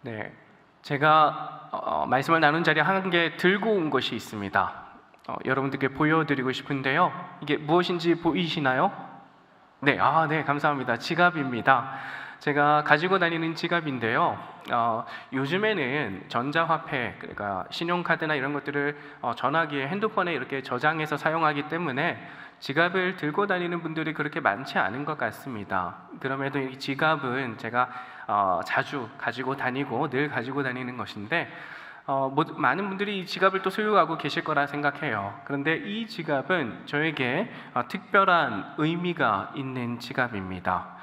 네, 제가 말씀을 나눈 자리에 한 개 들고 온 것이 있습니다. 여러분들께 보여드리고 싶은데요. 이게 무엇인지 보이시나요? 네, 네, 감사합니다. 지갑입니다. 제가 가지고 다니는 지갑인데요. 요즘에는 전자화폐, 그러니까 신용카드나 이런 것들을 전화기에, 핸드폰에 이렇게 저장해서 사용하기 때문에 지갑을 들고 다니는 분들이 그렇게 많지 않은 것 같습니다. 그럼에도 이 지갑은 제가 자주 가지고 다니고 늘 가지고 다니는 것인데 많은 분들이 이 지갑을 또 소유하고 계실 거라 생각해요. 그런데 이 지갑은 저에게 특별한 의미가 있는 지갑입니다.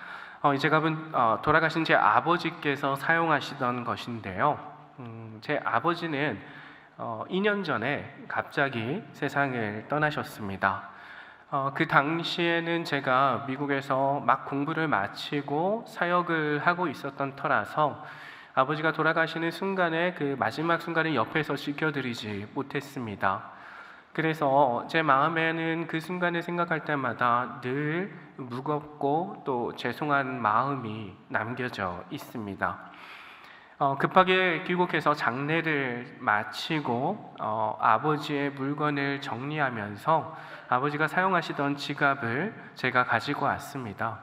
이 지갑은 돌아가신 제 아버지께서 사용하시던 것인데요. 제 아버지는 2년 전에 갑자기 세상을 떠나셨습니다. 그 당시에는 제가 미국에서 막 공부를 마치고 사역을 하고 있었던 터라서 아버지가 돌아가시는 순간에 그 마지막 순간을 옆에서 지켜드리지 못했습니다. 그래서 제 마음에는 그 순간을 생각할 때마다 늘 무겁고 또 죄송한 마음이 남겨져 있습니다. 급하게 귀국해서 장례를 마치고 아버지의 물건을 정리하면서 아버지가 사용하시던 지갑을 제가 가지고 왔습니다.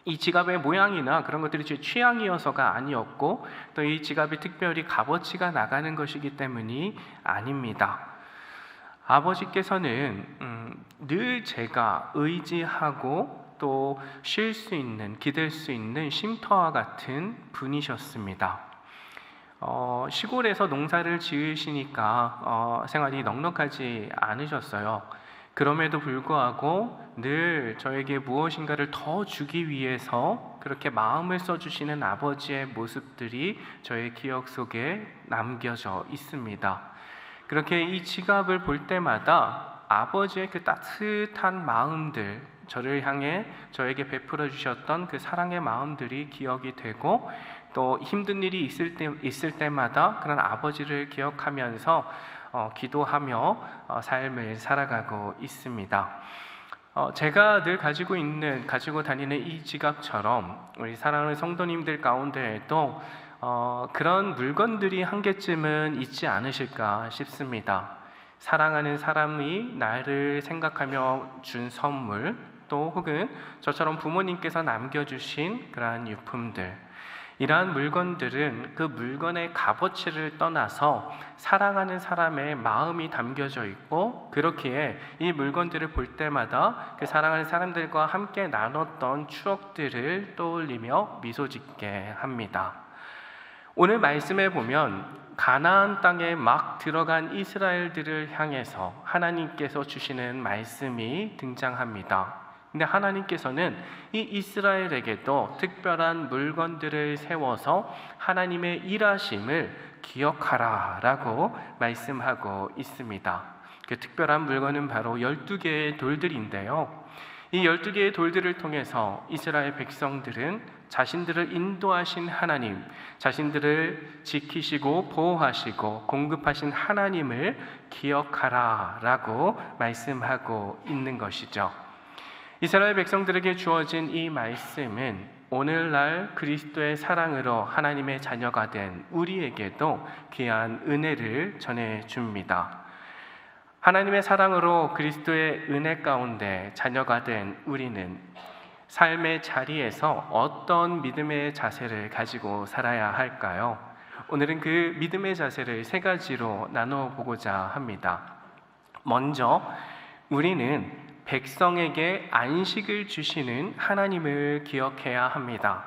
이 지갑의 모양이나 그런 것들이 제 취향이어서가 아니었고 또 이 지갑이 특별히 값어치가 나가는 것이기 때문이 아닙니다. 아버지께서는 늘 제가 의지하고 또 쉴 수 있는, 기댈 수 있는 쉼터와 같은 분이셨습니다. 시골에서 농사를 지으시니까 생활이 넉넉하지 않으셨어요. 그럼에도 불구하고 늘 저에게 무엇인가를 더 주기 위해서 그렇게 마음을 써주시는 아버지의 모습들이 저의 기억 속에 남겨져 있습니다. 그렇게 이 지갑을 볼 때마다 아버지의 그 따뜻한 마음들, 저를 향해 저에게 베풀어 주셨던 그 사랑의 마음들이 기억이 되고 또 힘든 일이 있을 때마다 그런 아버지를 기억하면서 기도하며 삶을 살아가고 있습니다. 제가 늘 가지고 다니는 이 지갑처럼 우리 사랑하는 성도님들 가운데에도 그런 물건들이 한 개쯤은 있지 않으실까 싶습니다. 사랑하는 사람이 나를 생각하며 준 선물, 또 혹은 저처럼 부모님께서 남겨주신 그러한 유품들, 이러한 물건들은 그 물건의 값어치를 떠나서 사랑하는 사람의 마음이 담겨져 있고, 그렇기에 이 물건들을 볼 때마다 그 사랑하는 사람들과 함께 나눴던 추억들을 떠올리며 미소 짓게 합니다. 오늘 말씀에 보면 가나안 땅에 막 들어간 이스라엘들을 향해서 하나님께서 주시는 말씀이 등장합니다. 근데 하나님께서는 이 이스라엘에게도 특별한 물건들을 세워서 하나님의 일하심을 기억하라 라고 말씀하고 있습니다. 그 특별한 물건은 바로 12개의 돌들인데요. 이 12개의 돌들을 통해서 이스라엘 백성들은 자신들을 인도하신 하나님, 자신들을 지키시고 보호하시고 공급하신 하나님을 기억하라 라고 말씀하고 있는 것이죠. 이스라엘 백성들에게 주어진 이 말씀은 오늘날 그리스도의 사랑으로 하나님의 자녀가 된 우리에게도 귀한 은혜를 전해줍니다. 하나님의 사랑으로 그리스도의 은혜 가운데 자녀가 된 우리는 삶의 자리에서 어떤 믿음의 자세를 가지고 살아야 할까요? 오늘은 그 믿음의 자세를 3가지로 나눠보고자 합니다. 먼저 우리는 백성에게 안식을 주시는 하나님을 기억해야 합니다.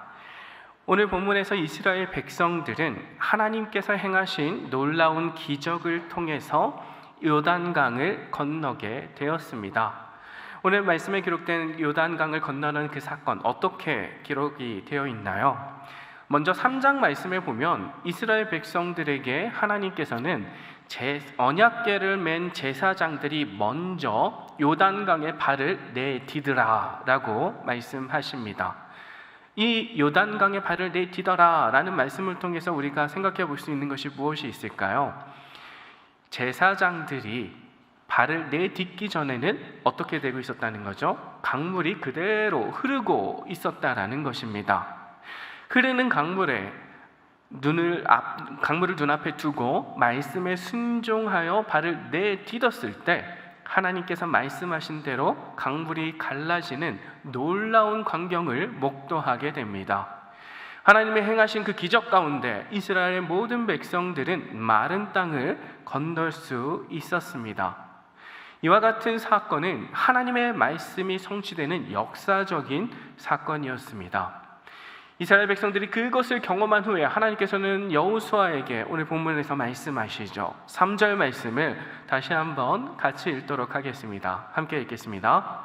오늘 본문에서 이스라엘 백성들은 하나님께서 행하신 놀라운 기적을 통해서 요단강을 건너게 되었습니다. 오늘 말씀에 기록된 요단강을 건너는 그 사건, 어떻게 기록이 되어 있나요? 먼저 3장 말씀에 보면 이스라엘 백성들에게 하나님께서는 언약궤를 맨 제사장들이 먼저 요단강에 발을 내디드라 라고 말씀하십니다. 이 요단강에 발을 내디더라 라는 말씀을 통해서 우리가 생각해 볼 수 있는 것이 무엇이 있을까요? 제사장들이 발을 내딛기 전에는 어떻게 되고 있었다는 거죠? 강물이 그대로 흐르고 있었다라는 것입니다. 흐르는 강물에 강물을 눈앞에 두고 말씀에 순종하여 발을 내딛었을 때 하나님께서 말씀하신 대로 강물이 갈라지는 놀라운 광경을 목도하게 됩니다. 하나님의 행하신 그 기적 가운데 이스라엘의 모든 백성들은 마른 땅을 건널 수 있었습니다. 이와 같은 사건은 하나님의 말씀이 성취되는 역사적인 사건이었습니다. 이스라엘 백성들이 그것을 경험한 후에 하나님께서는 여호수아에게 오늘 본문에서 말씀하시죠. 3절 말씀을 다시 한번 같이 읽도록 하겠습니다. 함께 읽겠습니다.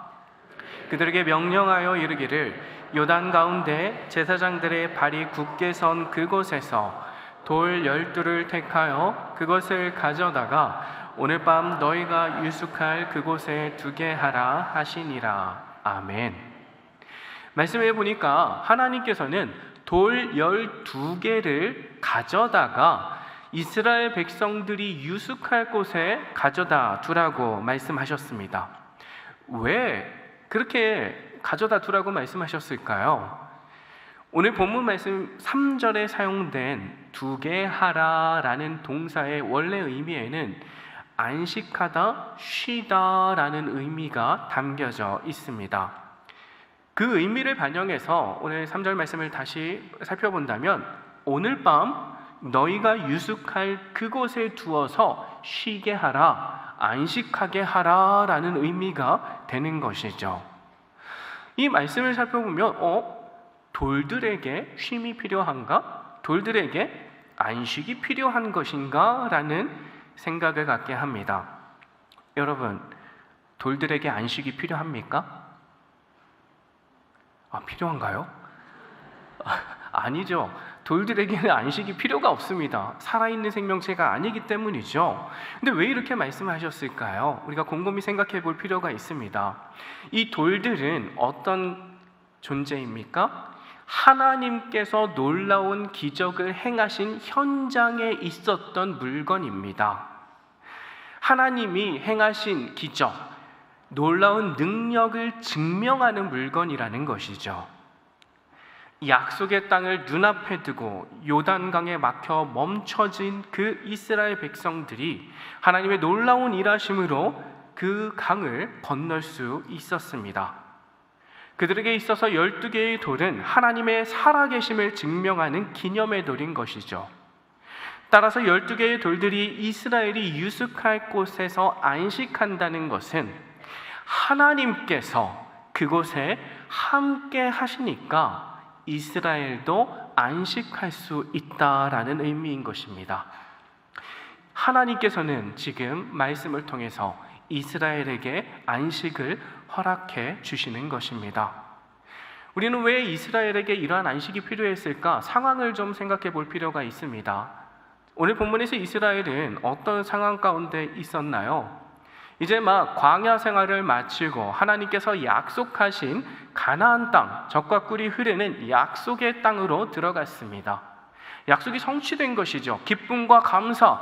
그들에게 명령하여 이르기를 요단 가운데 제사장들의 발이 굳게 선 그곳에서 돌 12를 택하여 그것을 가져다가 오늘 밤 너희가 유숙할 그곳에 두게 하라 하시니라. 아멘. 말씀해 보니까 하나님께서는 돌 12개를 가져다가 이스라엘 백성들이 유숙할 곳에 가져다 두라고 말씀하셨습니다. 왜 그렇게 가져다 두라고 말씀하셨을까요? 오늘 본문 말씀 3절에 사용된 두게 하라라는 동사의 원래 의미에는 안식하다, 쉬다라는 의미가 담겨져 있습니다. 그 의미를 반영해서 오늘 3절 말씀을 다시 살펴본다면 오늘 밤 너희가 유숙할 그곳에 두어서 쉬게 하라, 안식하게 하라라는 의미가 되는 것이죠. 이 말씀을 살펴보면 돌들에게 쉼이 필요한가? 돌들에게 안식이 필요한 것인가? 라는 생각을 갖게 합니다. 여러분, 돌들에게 안식이 필요합니까? 필요한가요? 아니죠. 돌들에게는 안식이 필요가 없습니다. 살아있는 생명체가 아니기 때문이죠. 근데 왜 이렇게 말씀하셨을까요? 우리가 곰곰이 생각해 볼 필요가 있습니다. 이 돌들은 어떤 존재입니까? 하나님께서 놀라운 기적을 행하신 현장에 있었던 물건입니다. 하나님이 행하신 기적, 놀라운 능력을 증명하는 물건이라는 것이죠. 약속의 땅을 눈앞에 두고 요단강에 막혀 멈춰진 그 이스라엘 백성들이 하나님의 놀라운 일하심으로 그 강을 건널 수 있었습니다. 그들에게 있어서 12개의 돌은 하나님의 살아계심을 증명하는 기념의 돌인 것이죠. 따라서 12개의 돌들이 이스라엘이 유숙할 곳에서 안식한다는 것은 하나님께서 그곳에 함께 하시니까 이스라엘도 안식할 수 있다라는 의미인 것입니다. 하나님께서는 지금 말씀을 통해서 이스라엘에게 안식을 허락해 주시는 것입니다. 우리는 왜 이스라엘에게 이러한 안식이 필요했을까? 상황을 좀 생각해 볼 필요가 있습니다. 오늘 본문에서 이스라엘은 어떤 상황 가운데 있었나요? 이제 막 광야 생활을 마치고 하나님께서 약속하신 가나안 땅, 젖과 꿀이 흐르는 약속의 땅으로 들어갔습니다. 약속이 성취된 것이죠. 기쁨과 감사,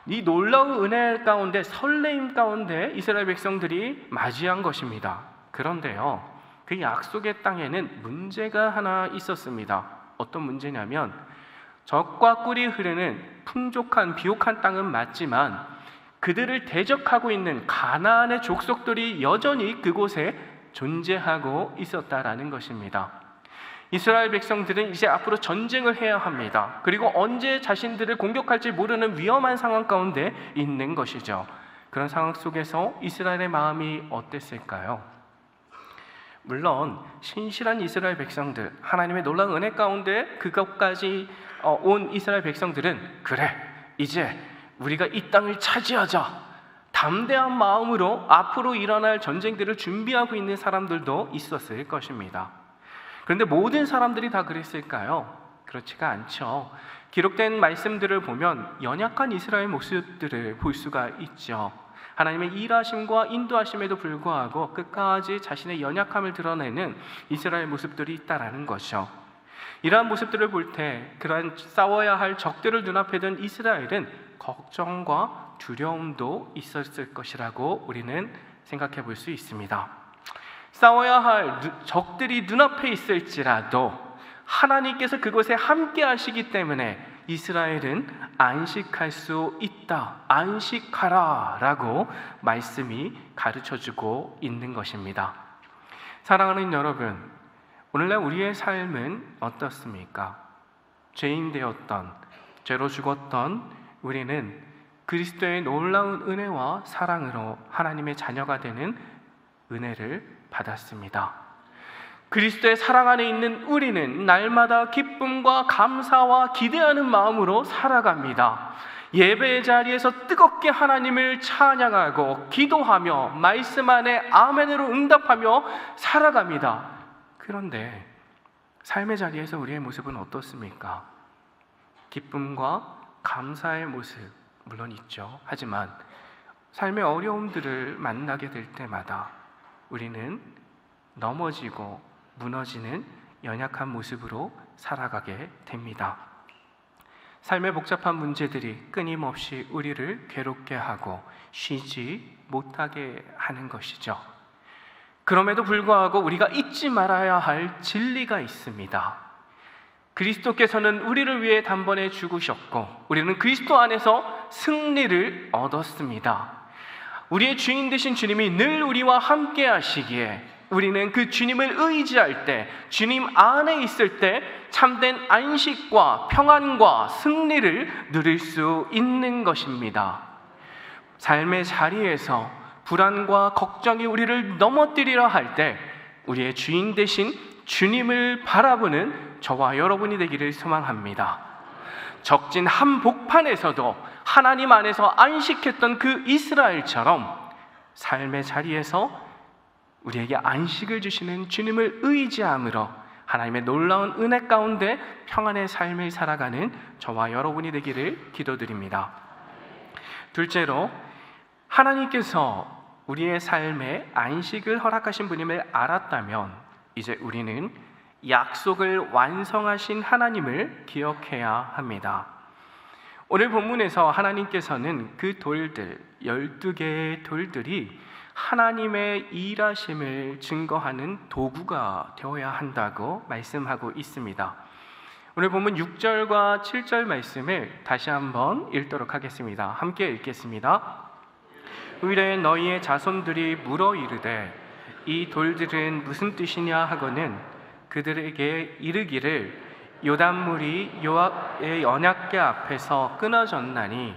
이 놀라운 은혜 가운데, 설레임 가운데 이스라엘 백성들이 맞이한 것입니다. 그런데요, 그 약속의 땅에는 문제가 하나 있었습니다. 어떤 문제냐면 젖과 꿀이 흐르는 풍족한 비옥한 땅은 맞지만 그들을 대적하고 있는 가나안의 족속들이 여전히 그곳에 존재하고 있었다라는 것입니다. 이스라엘 백성들은 이제 앞으로 전쟁을 해야 합니다. 그리고 언제 자신들을 공격할지 모르는 위험한 상황 가운데 있는 것이죠. 그런 상황 속에서 이스라엘의 마음이 어땠을까요? 물론 신실한 이스라엘 백성들, 하나님의 놀라운 은혜 가운데 그것까지 온 이스라엘 백성들은 그래, 이제 우리가 이 땅을 차지하자, 담대한 마음으로 앞으로 일어날 전쟁들을 준비하고 있는 사람들도 있었을 것입니다. 그런데 모든 사람들이 다 그랬을까요? 그렇지가 않죠. 기록된 말씀들을 보면 연약한 이스라엘 모습들을 볼 수가 있죠. 하나님의 일하심과 인도하심에도 불구하고 끝까지 자신의 연약함을 드러내는 이스라엘 모습들이 있다라는 것이죠. 이러한 모습들을 볼 때 그러한 싸워야 할 적들을 눈앞에 둔 이스라엘은 걱정과 두려움도 있었을 것이라고 우리는 생각해 볼 수 있습니다. 싸워야 할 적들이 눈앞에 있을지라도 하나님께서 그곳에 함께 하시기 때문에 이스라엘은 안식할 수 있다, 안식하라 라고 말씀이 가르쳐주고 있는 것입니다. 사랑하는 여러분, 오늘날 우리의 삶은 어떻습니까? 죄인 되었던, 죄로 죽었던 우리는 그리스도의 놀라운 은혜와 사랑으로 하나님의 자녀가 되는 은혜를 받았습니다. 그리스도의 사랑 안에 있는 우리는 날마다 기쁨과 감사와 기대하는 마음으로 살아갑니다. 예배의 자리에서 뜨겁게 하나님을 찬양하고 기도하며 말씀 안에 아멘으로 응답하며 살아갑니다. 그런데 삶의 자리에서 우리의 모습은 어떻습니까? 기쁨과 감사의 모습 물론 있죠. 하지만 삶의 어려움들을 만나게 될 때마다 우리는 넘어지고 무너지는 연약한 모습으로 살아가게 됩니다. 삶의 복잡한 문제들이 끊임없이 우리를 괴롭게 하고 쉬지 못하게 하는 것이죠. 그럼에도 불구하고 우리가 잊지 말아야 할 진리가 있습니다. 그리스도께서는 우리를 위해 단번에 죽으셨고 우리는 그리스도 안에서 승리를 얻었습니다. 우리의 주인 되신 주님이 늘 우리와 함께 하시기에 우리는 그 주님을 의지할 때, 주님 안에 있을 때 참된 안식과 평안과 승리를 누릴 수 있는 것입니다. 삶의 자리에서 불안과 걱정이 우리를 넘어뜨리려 할 때 우리의 주인 되신 주님을 바라보는 저와 여러분이 되기를 소망합니다. 적진 한복판에서도 하나님 안에서 안식했던 그 이스라엘처럼 삶의 자리에서 우리에게 안식을 주시는 주님을 의지함으로 하나님의 놀라운 은혜 가운데 평안의 삶을 살아가는 저와 여러분이 되기를 기도드립니다. 둘째로, 하나님께서 우리의 삶에 안식을 허락하신 분임을 알았다면 이제 우리는 약속을 완성하신 하나님을 기억해야 합니다. 오늘 본문에서 하나님께서는 그 돌들, 12개의 돌들이 하나님의 일하심을 증거하는 도구가 되어야 한다고 말씀하고 있습니다. 오늘 본문 6절과 7절 말씀을 다시 한번 읽도록 하겠습니다. 함께 읽겠습니다. 의뢰 너희의 자손들이 물어 이르되 이 돌들은 무슨 뜻이냐 하거는 그들에게 이르기를 요단물이 여호와의 언약궤 앞에서 끊어졌나니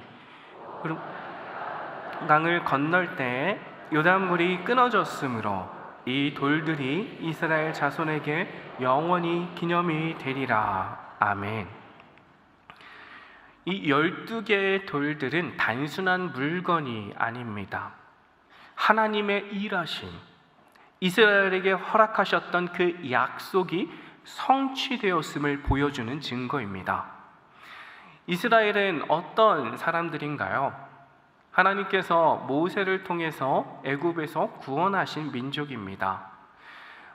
강을 건널 때에 요단물이 끊어졌으므로 이 돌들이 이스라엘 자손에게 영원히 기념이 되리라. 아멘. 이 12개의 돌들은 단순한 물건이 아닙니다. 하나님의 일하심, 이스라엘에게 허락하셨던 그 약속이 성취되었음을 보여주는 증거입니다. 이스라엘은 어떤 사람들인가요? 하나님께서 모세를 통해서 애굽에서 구원하신 민족입니다.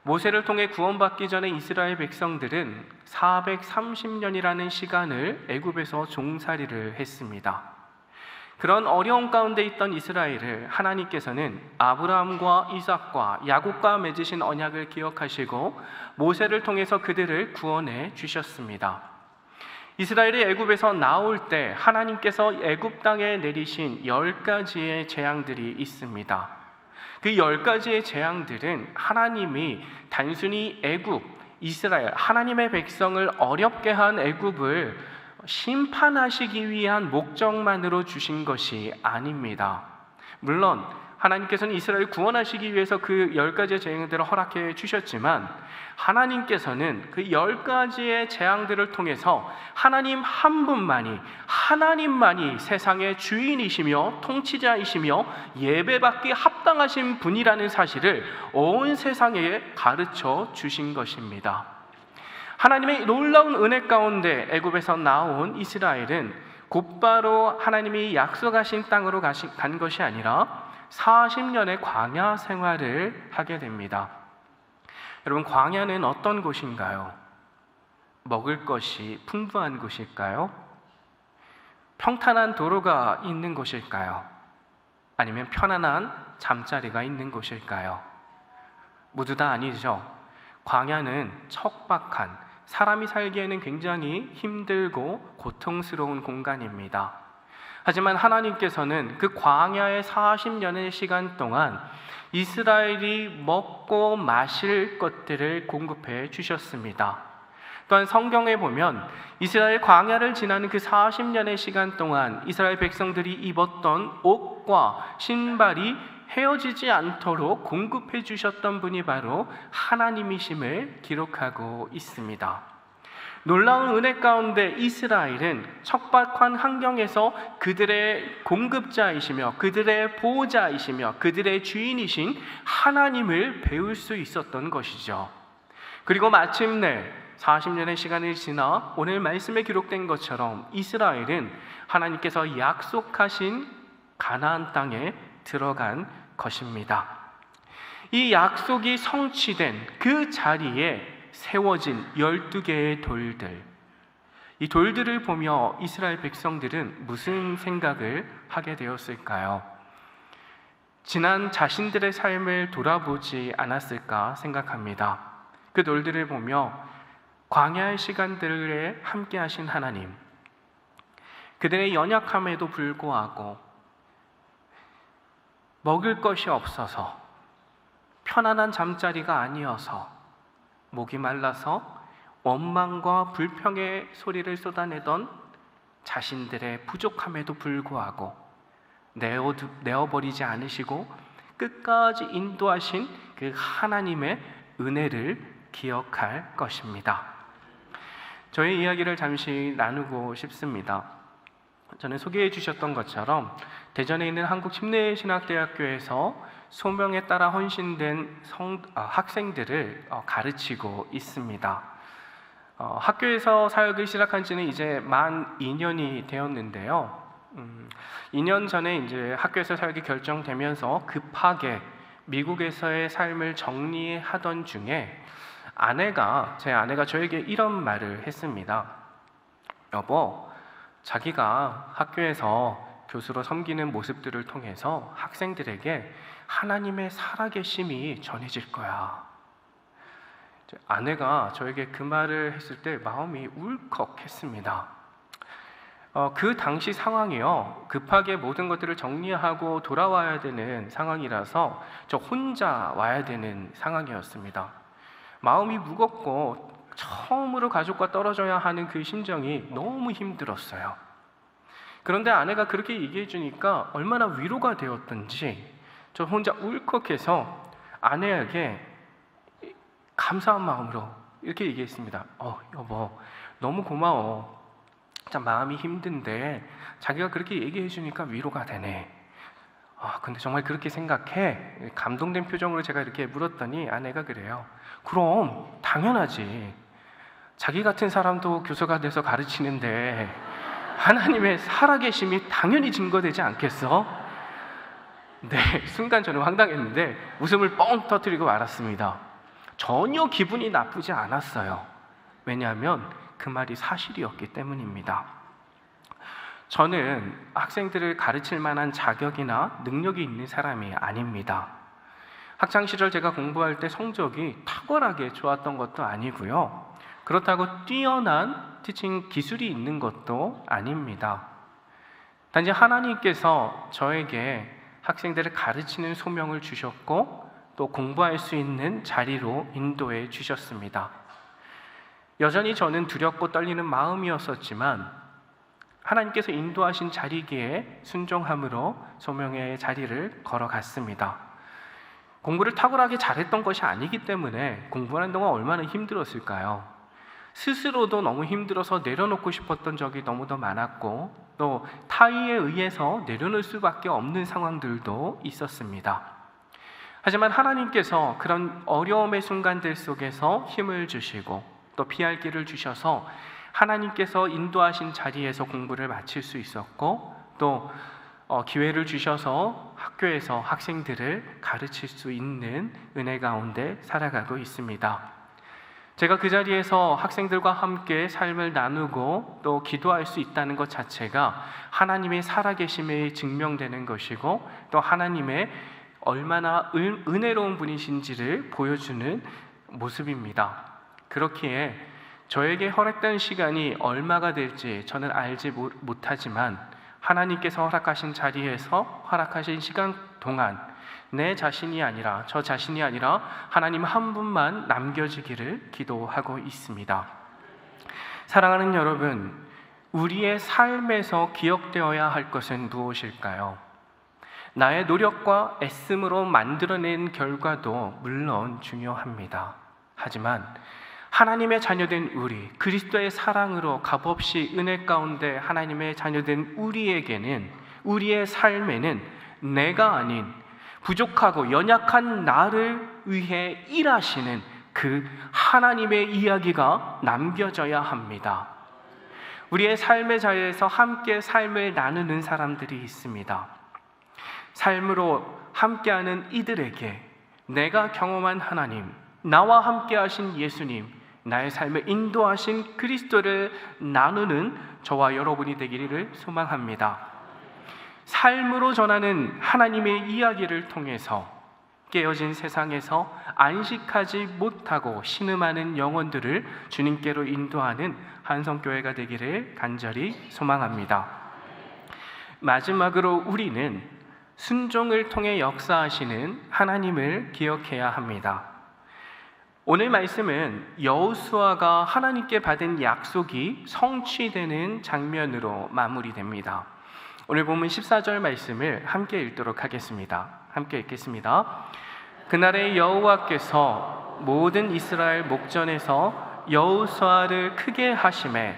모세를 통해 구원받기 전에 이스라엘 백성들은 430년이라는 시간을 애굽에서 종살이를 했습니다. 그런 어려움 가운데 있던 이스라엘을 하나님께서는 아브라함과 이삭과 야곱과 맺으신 언약을 기억하시고 모세를 통해서 그들을 구원해 주셨습니다. 이스라엘이 애굽에서 나올 때 하나님께서 애굽 땅에 내리신 10가지의 재앙들이 있습니다. 그 10가지의 재앙들은 하나님이 단순히 애굽, 이스라엘, 하나님의 백성을 어렵게 한 애굽을 심판하시기 위한 목적만으로 주신 것이 아닙니다. 물론 하나님께서는 이스라엘을 구원하시기 위해서 그 10가지의 재앙들을 허락해 주셨지만 하나님께서는 그 10가지의 재앙들을 통해서 하나님 한 분만이, 하나님만이 세상의 주인이시며 통치자이시며 예배받기 합당하신 분이라는 사실을 온 세상에 가르쳐 주신 것입니다. 하나님의 놀라운 은혜 가운데 애굽에서 나온 이스라엘은 곧바로 하나님이 약속하신 땅으로 간 것이 아니라 40년의 광야 생활을 하게 됩니다. 여러분, 광야는 어떤 곳인가요? 먹을 것이 풍부한 곳일까요? 평탄한 도로가 있는 곳일까요? 아니면 편안한 잠자리가 있는 곳일까요? 모두 다 아니죠. 광야는 척박한 사람이 살기에는 굉장히 힘들고 고통스러운 공간입니다. 하지만 하나님께서는 그 광야의 40년의 시간 동안 이스라엘이 먹고 마실 것들을 공급해 주셨습니다. 또한 성경에 보면 이스라엘 광야를 지나는 그 40년의 시간 동안 이스라엘 백성들이 입었던 옷과 신발이 헤어지지 않도록 공급해 주셨던 분이 바로 하나님이심을 기록하고 있습니다. 놀라운 은혜 가운데 이스라엘은 척박한 환경에서 그들의 공급자이시며 그들의 보호자이시며 그들의 주인이신 하나님을 배울 수 있었던 것이죠. 그리고 마침내 40년의 시간이 지나 오늘 말씀에 기록된 것처럼 이스라엘은 하나님께서 약속하신 가나안 땅에 들어간 것입니다. 이 약속이 성취된 그 자리에 세워진 12개의 돌들, 이 돌들을 보며 이스라엘 백성들은 무슨 생각을 하게 되었을까요? 지난 자신들의 삶을 돌아보지 않았을까 생각합니다. 그 돌들을 보며 광야의 시간들에 함께 하신 하나님, 그들의 연약함에도 불구하고 먹을 것이 없어서, 편안한 잠자리가 아니어서, 목이 말라서 원망과 불평의 소리를 쏟아내던 자신들의 부족함에도 불구하고 내어버리지 않으시고 끝까지 인도하신 그 하나님의 은혜를 기억할 것입니다. 저의 이야기를 잠시 나누고 싶습니다. 전에 소개해 주셨던 것처럼 대전에 있는 한국침례신학대학교에서 소명에 따라 헌신된 학생들을 가르치고 있습니다. 학교에서 사역을 시작한 지는 이제 만 2년이 되었는데요. 2년 전에 이제 학교에서 사역이 결정되면서 급하게 미국에서의 삶을 정리하던 중에 제 아내가 저에게 이런 말을 했습니다. 여보, 자기가 학교에서 교수로 섬기는 모습들을 통해서 학생들에게 하나님의 살아계심이 전해질 거야. 아내가 저에게 그 말을 했을 때 마음이 울컥했습니다. 그 당시 상황이요, 급하게 모든 것들을 정리하고 돌아와야 되는 상황이라서 저 혼자 와야 되는 상황이었습니다. 마음이 무겁고 처음으로 가족과 떨어져야 하는 그 심정이 너무 힘들었어요. 그런데 아내가 그렇게 얘기해 주니까 얼마나 위로가 되었던지 저 혼자 울컥해서 아내에게 감사한 마음으로 이렇게 얘기했습니다. 여보, 너무 고마워. 참 마음이 힘든데 자기가 그렇게 얘기해 주니까 위로가 되네. 근데 정말 그렇게 생각해? 감동된 표정으로 제가 이렇게 물었더니 아내가 그래요. 그럼 당연하지. 자기 같은 사람도 교사가 돼서 가르치는데 하나님의 살아계심이 당연히 증거되지 않겠어? 네, 순간 저는 황당했는데 웃음을 뻥 터뜨리고 말았습니다. 전혀 기분이 나쁘지 않았어요. 왜냐하면 그 말이 사실이었기 때문입니다. 저는 학생들을 가르칠 만한 자격이나 능력이 있는 사람이 아닙니다. 학창시절 제가 공부할 때 성적이 탁월하게 좋았던 것도 아니고요. 그렇다고 뛰어난 티칭 기술이 있는 것도 아닙니다. 단지 하나님께서 저에게 학생들을 가르치는 소명을 주셨고 또 공부할 수 있는 자리로 인도해 주셨습니다. 여전히 저는 두렵고 떨리는 마음이었었지만 하나님께서 인도하신 자리기에 순종함으로 소명의 자리를 걸어갔습니다. 공부를 탁월하게 잘했던 것이 아니기 때문에 공부하는 동안 얼마나 힘들었을까요? 스스로도 너무 힘들어서 내려놓고 싶었던 적이 너무도 많았고 또 타의에 의해서 내려놓을 수밖에 없는 상황들도 있었습니다. 하지만 하나님께서 그런 어려움의 순간들 속에서 힘을 주시고 또 피할 길을 주셔서 하나님께서 인도하신 자리에서 공부를 마칠 수 있었고 또 기회를 주셔서 학교에서 학생들을 가르칠 수 있는 은혜 가운데 살아가고 있습니다. 제가 그 자리에서 학생들과 함께 삶을 나누고 또 기도할 수 있다는 것 자체가 하나님의 살아계심에 증명되는 것이고 또 하나님의 얼마나 은혜로운 분이신지를 보여주는 모습입니다. 그렇기에 저에게 허락된 시간이 얼마가 될지 저는 알지 못하지만 하나님께서 허락하신 자리에서 허락하신 시간 동안 내 자신이 아니라 저 자신이 아니라 하나님 한 분만 남겨지기를 기도하고 있습니다. 사랑하는 여러분, 우리의 삶에서 기억되어야 할 것은 무엇일까요? 나의 노력과 애씀으로 만들어낸 결과도 물론 중요합니다. 하지만 하나님의 자녀된 우리, 그리스도의 사랑으로 값없이 은혜 가운데 하나님의 자녀된 우리에게는, 우리의 삶에는 내가 아닌 부족하고 연약한 나를 위해 일하시는 그 하나님의 이야기가 남겨져야 합니다. 우리의 삶의 자리에서 함께 삶을 나누는 사람들이 있습니다. 삶으로 함께하는 이들에게 내가 경험한 하나님, 나와 함께 하신 예수님, 나의 삶을 인도하신 그리스도를 나누는 저와 여러분이 되기를 소망합니다. 삶으로 전하는 하나님의 이야기를 통해서 깨어진 세상에서 안식하지 못하고 신음하는 영혼들을 주님께로 인도하는 한성교회가 되기를 간절히 소망합니다. 마지막으로 우리는 순종을 통해 역사하시는 하나님을 기억해야 합니다. 오늘 말씀은 여호수아가 하나님께 받은 약속이 성취되는 장면으로 마무리됩니다. 오늘 본문 14절 말씀을 함께 읽도록 하겠습니다. 함께 읽겠습니다. 그날에 여호와께서 모든 이스라엘 목전에서 여호수아를 크게 하심에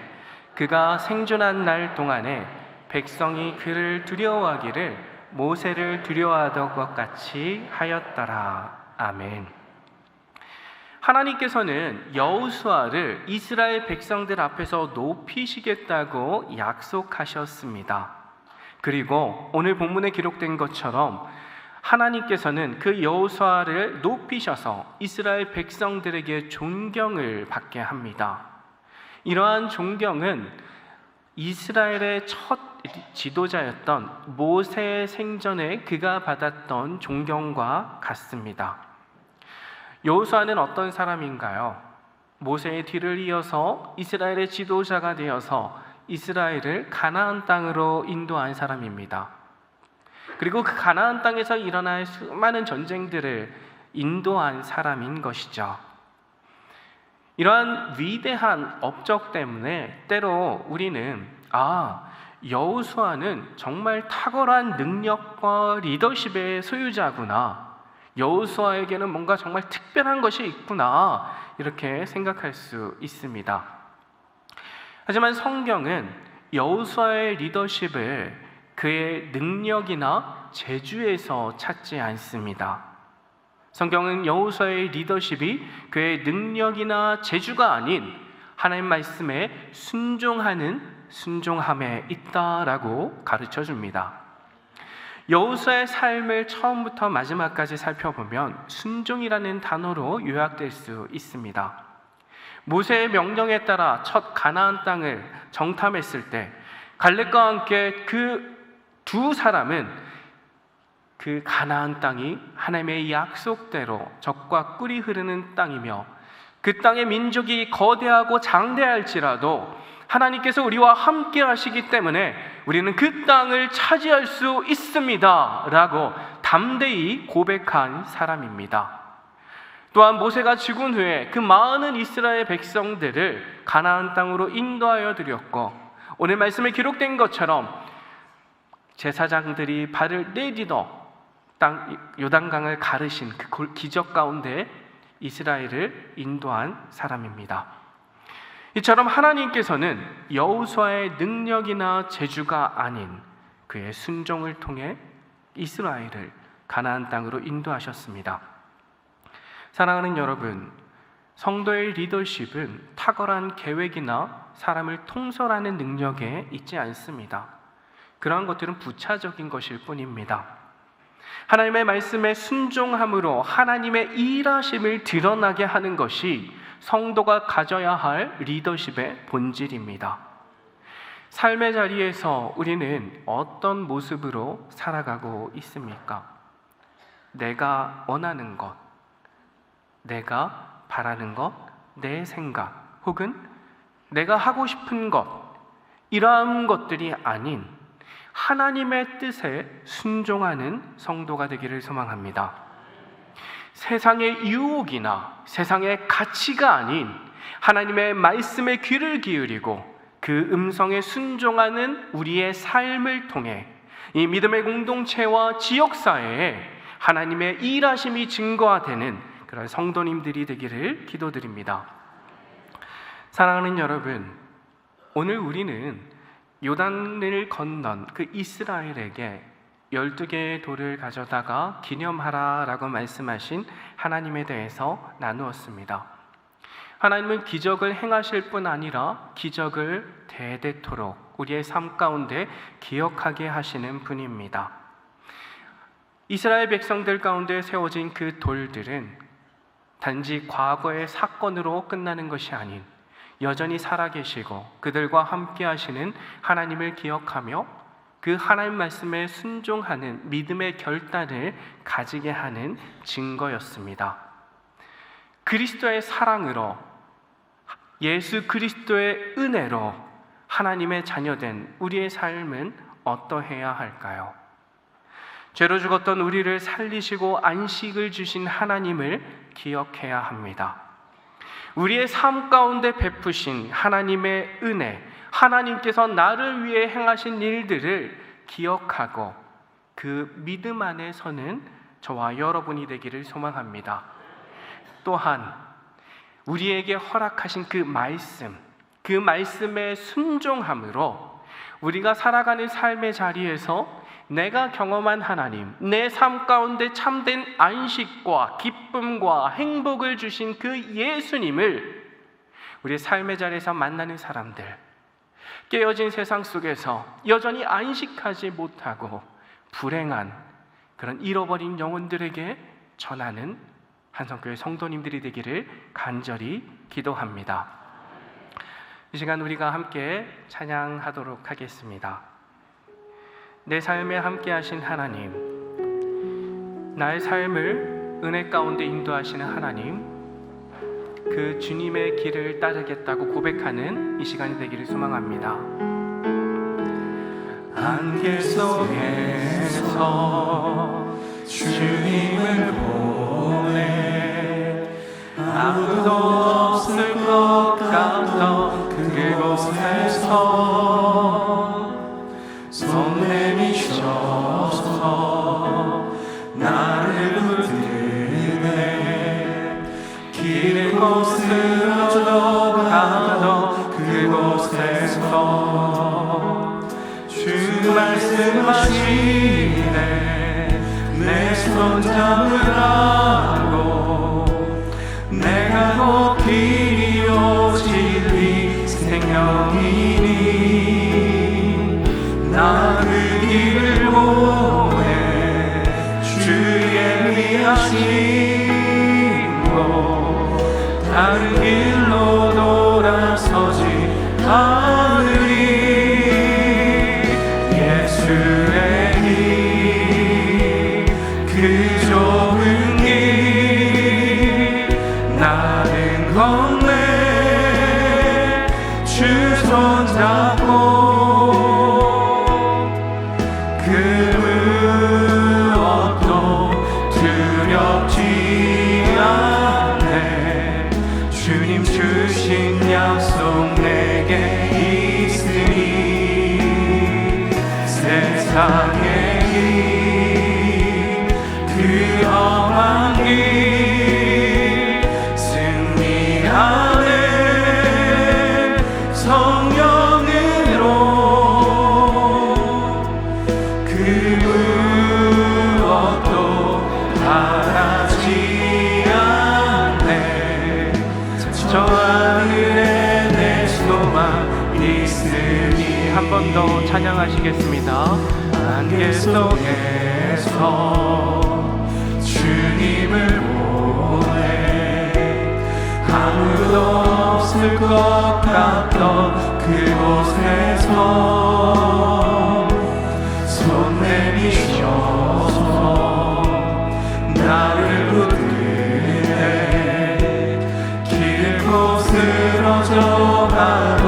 그가 생존한 날 동안에 백성이 그를 두려워하기를 모세를 두려워하던 것 같이 하였더라. 아멘. 하나님께서는 여호수아를 이스라엘 백성들 앞에서 높이시겠다고 약속하셨습니다. 그리고 오늘 본문에 기록된 것처럼 하나님께서는 그 여호수아를 높이셔서 이스라엘 백성들에게 존경을 받게 합니다. 이러한 존경은 이스라엘의 첫 지도자였던 모세의 생전에 그가 받았던 존경과 같습니다. 여호수아는 어떤 사람인가요? 모세의 뒤를 이어서 이스라엘의 지도자가 되어서 이스라엘을 가나안 땅으로 인도한 사람입니다. 그리고 그 가나안 땅에서 일어날 수많은 전쟁들을 인도한 사람인 것이죠. 이러한 위대한 업적 때문에 때로 우리는 여호수아는 정말 탁월한 능력과 리더십의 소유자구나, 여호수아에게는 뭔가 정말 특별한 것이 있구나, 이렇게 생각할 수 있습니다. 하지만 성경은 여호수아의 리더십을 그의 능력이나 재주에서 찾지 않습니다. 성경은 여호수아의 리더십이 그의 능력이나 재주가 아닌 하나님 말씀에 순종함에 있다라고 가르쳐 줍니다. 여호수아의 삶을 처음부터 마지막까지 살펴보면 순종이라는 단어로 요약될 수 있습니다. 모세의 명령에 따라 첫 가나안 땅을 정탐했을 때 갈렙과 함께 그 두 사람은 그 가나안 땅이 하나님의 약속대로 젖과 꿀이 흐르는 땅이며 그 땅의 민족이 거대하고 장대할지라도 하나님께서 우리와 함께 하시기 때문에 우리는 그 땅을 차지할 수 있습니다 라고 담대히 고백한 사람입니다. 또한 모세가 죽은 후에 그 많은 이스라엘 백성들을 가나안 땅으로 인도하여 드렸고, 오늘 말씀에 기록된 것처럼 제사장들이 발을 내딛어 요단강을 가르신 그 기적 가운데 이스라엘을 인도한 사람입니다. 이처럼 하나님께서는 여호수아의 능력이나 재주가 아닌 그의 순종을 통해 이스라엘을 가나안 땅으로 인도하셨습니다. 사랑하는 여러분, 성도의 리더십은 탁월한 계획이나 사람을 통솔하는 능력에 있지 않습니다. 그러한 것들은 부차적인 것일 뿐입니다. 하나님의 말씀에 순종함으로 하나님의 일하심을 드러나게 하는 것이 성도가 가져야 할 리더십의 본질입니다. 삶의 자리에서 우리는 어떤 모습으로 살아가고 있습니까? 내가 원하는 것, 내가 바라는 것, 내 생각, 혹은 내가 하고 싶은 것, 이러한 것들이 아닌 하나님의 뜻에 순종하는 성도가 되기를 소망합니다. 세상의 유혹이나 세상의 가치가 아닌 하나님의 말씀에 귀를 기울이고 그 음성에 순종하는 우리의 삶을 통해 이 믿음의 공동체와 지역사회에 하나님의 일하심이 증거화되는 그런 성도님들이 되기를 기도드립니다. 사랑하는 여러분, 오늘 우리는 요단을 건넌 그 이스라엘에게 12개의 돌을 가져다가 기념하라 라고 말씀하신 하나님에 대해서 나누었습니다. 하나님은 기적을 행하실 뿐 아니라 기적을 대대토록 우리의 삶 가운데 기억하게 하시는 분입니다. 이스라엘 백성들 가운데 세워진 그 돌들은 단지 과거의 사건으로 끝나는 것이 아닌 여전히 살아계시고 그들과 함께 하시는 하나님을 기억하며 그 하나님 말씀에 순종하는 믿음의 결단을 가지게 하는 증거였습니다. 그리스도의 사랑으로, 예수 그리스도의 은혜로 하나님의 자녀된 우리의 삶은 어떠해야 할까요? 죄로 죽었던 우리를 살리시고 안식을 주신 하나님을 기억해야 합니다. 우리의 삶 가운데 베푸신 하나님의 은혜, 하나님께서 나를 위해 행하신 일들을 기억하고 그 믿음 안에 서는 저와 여러분이 되기를 소망합니다. 또한 우리에게 허락하신 그 말씀에 순종함으로 우리가 살아가는 삶의 자리에서 내가 경험한 하나님, 내 삶 가운데 참된 안식과 기쁨과 행복을 주신 그 예수님을 우리의 삶의 자리에서 만나는 사람들, 깨어진 세상 속에서 여전히 안식하지 못하고 불행한 그런 잃어버린 영혼들에게 전하는 한성교회 성도님들이 되기를 간절히 기도합니다. 이 시간 우리가 함께 찬양하도록 하겠습니다. 내 삶에 함께 하신 하나님, 나의 삶을 은혜 가운데 인도하시는 하나님, 그 주님의 길을 따르겠다고 고백하는 이 시간이 되기를 소망합니다. 안개 속에서 주님을 보내 아무도 없을 것 같던 그곳에서 손 내미셔서 나를 붙드네 길고 쓰러져 가던 그곳에서 주 말씀하시네 내 손 잡으라고 내가 곧 길이요 진리 생명이니 나 그 길을 보내 주의 위하신 곳 다른 길로 돌아서지 않으리 예수의 길 그 좁은 길 나는 건네 주 손 잡고 그 무엇도 두렵지 않네 주님 주신 약속 내게 있으니 세상의 길 그 험한 길 승리하네 성령으로 그 무엇도 바라지 않네 저 하늘에 내 소망 있으니 한 번 더 찬양하시겠습니다. 안개 속에서 주님을 보내 아무도 없을 것 같던 그곳에서 손 내미셔서 나를 붙드네 길고 쓰러져 가는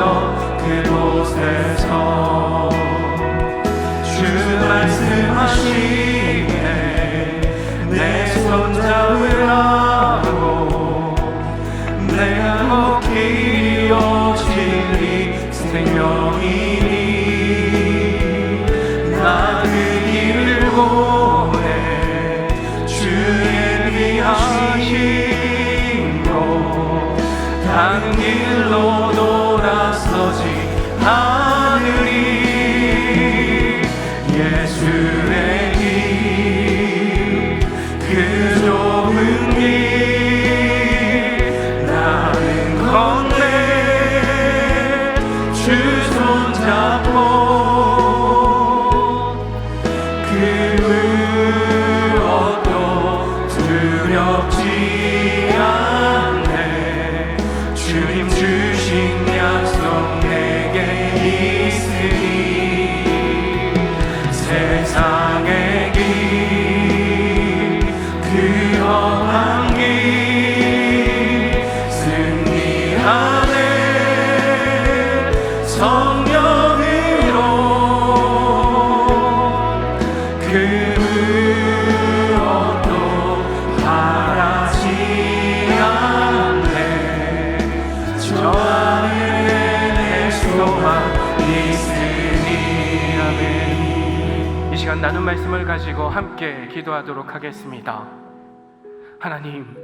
시간 나눈 말씀을 가지고 함께 기도하도록 하겠습니다. 하나님,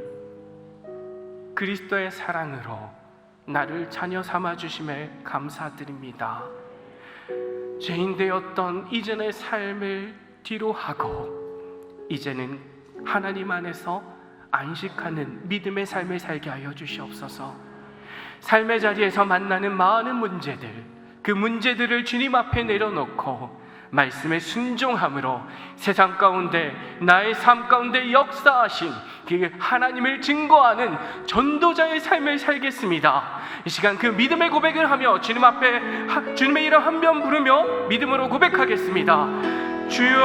그리스도의 사랑으로 나를 자녀 삼아주심에 감사드립니다. 죄인 되었던 이전의 삶을 뒤로 하고 이제는 하나님 안에서 안식하는 믿음의 삶을 살게 하여 주시옵소서. 삶의 자리에서 만나는 많은 문제들, 그 문제들을 주님 앞에 내려놓고 말씀에 순종함으로 세상 가운데 나의 삶 가운데 역사하신 그 하나님을 증거하는 전도자의 삶을 살겠습니다. 이 시간 그 믿음의 고백을 하며 주님 앞에 주님의 이름 한 번 부르며 믿음으로 고백하겠습니다. 주여,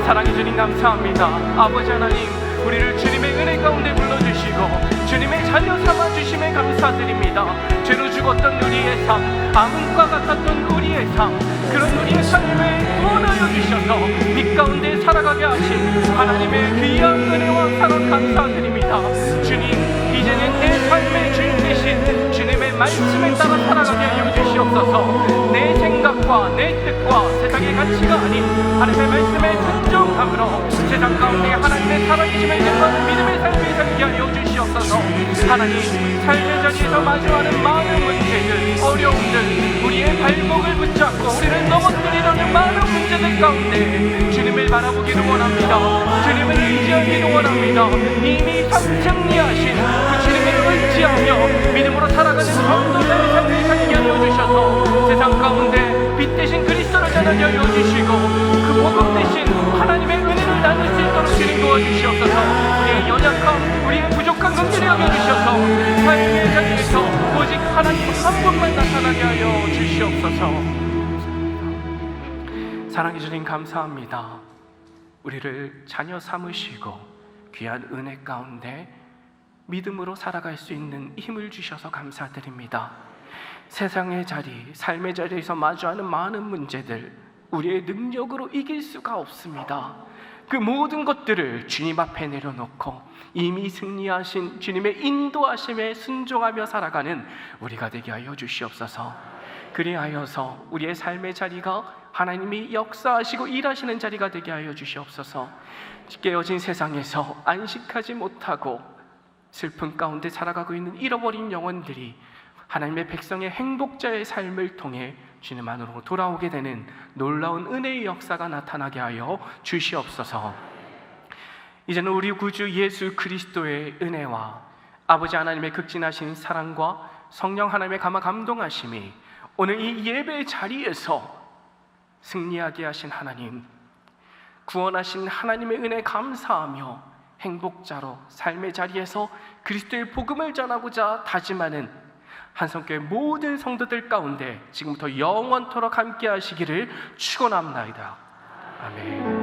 사랑해 주님 감사합니다. 아버지 하나님, 우리를 주님의 은혜 가운데 불러주시고 주님의 자녀 삼아주심에 감사드립니다. 죄로 죽었던 우리의 삶, 암흑과 같았던 우리의 삶, 그런 우리의 삶을 구원하여 주셔서 빛 가운데 살아가게 하신 하나님의 귀한 은혜와 사랑 감사드립니다. 주님, 이제는 내 삶의 주인 되신 주님의 말씀에 따라 살아가게 하여 주시옵소서. 내 생각과 내 뜻과 세상의 가치가 아닌 하나님의 말씀에 순종함으로 세상 가운데 하나님의 살아계심을 증거하는 믿음의 삶을 살게 하여 주시옵소서. 하나님, 삶의 자리에서 마주하는 많은 문제들, 어려움들, 우리의 발목을 붙잡고 우리를 넘어뜨리려는 많은 문제들 가운데 주님을 바라보기를 원합니다. 주님을 의지하기를 원합니다. 이미 승리하신 그 주님을 의지하며 믿음으로 살아가는 전도자의 삶을 살게 하여 주셔서 세상 가운데 빛 대신 그리스도를 전하게 하여 주시고 그 복음 대신 하나님의 은혜를 나눌 수 있도록 주님 도와주시옵소서. 우리의 연약함, 우리의 부족한 것들을 여겨주셔서 삶의 자리에서 오직 하나님 한 분만 나타나게 하여 주시옵소서. 사랑해 주님 감사합니다. 우리를 자녀 삼으시고 귀한 은혜 가운데 믿음으로 살아갈 수 있는 힘을 주셔서 감사드립니다. 세상의 자리, 삶의 자리에서 마주하는 많은 문제들, 우리의 능력으로 이길 수가 없습니다. 그 모든 것들을 주님 앞에 내려놓고 이미 승리하신 주님의 인도하심에 순종하며 살아가는 우리가 되게 하여 주시옵소서. 그리하여서 우리의 삶의 자리가 하나님이 역사하시고 일하시는 자리가 되게 하여 주시옵소서. 깨어진 세상에서 안식하지 못하고 슬픔 가운데 살아가고 있는 잃어버린 영혼들이 하나님의 백성의 행복자의 삶을 통해 주님 안으로 돌아오게 되는 놀라운 은혜의 역사가 나타나게 하여 주시옵소서. 이제는 우리 구주 예수 그리스도의 은혜와 아버지 하나님의 극진하신 사랑과 성령 하나님의 감동하심이 오늘 이 예배의 자리에서 승리하게 하신 하나님, 구원하신 하나님의 은혜 감사하며 행복자로 삶의 자리에서 그리스도의 복음을 전하고자 다짐하는 한성교회 모든 성도들 가운데 지금부터 영원토록 함께 하시기를 축원합니다. 아멘.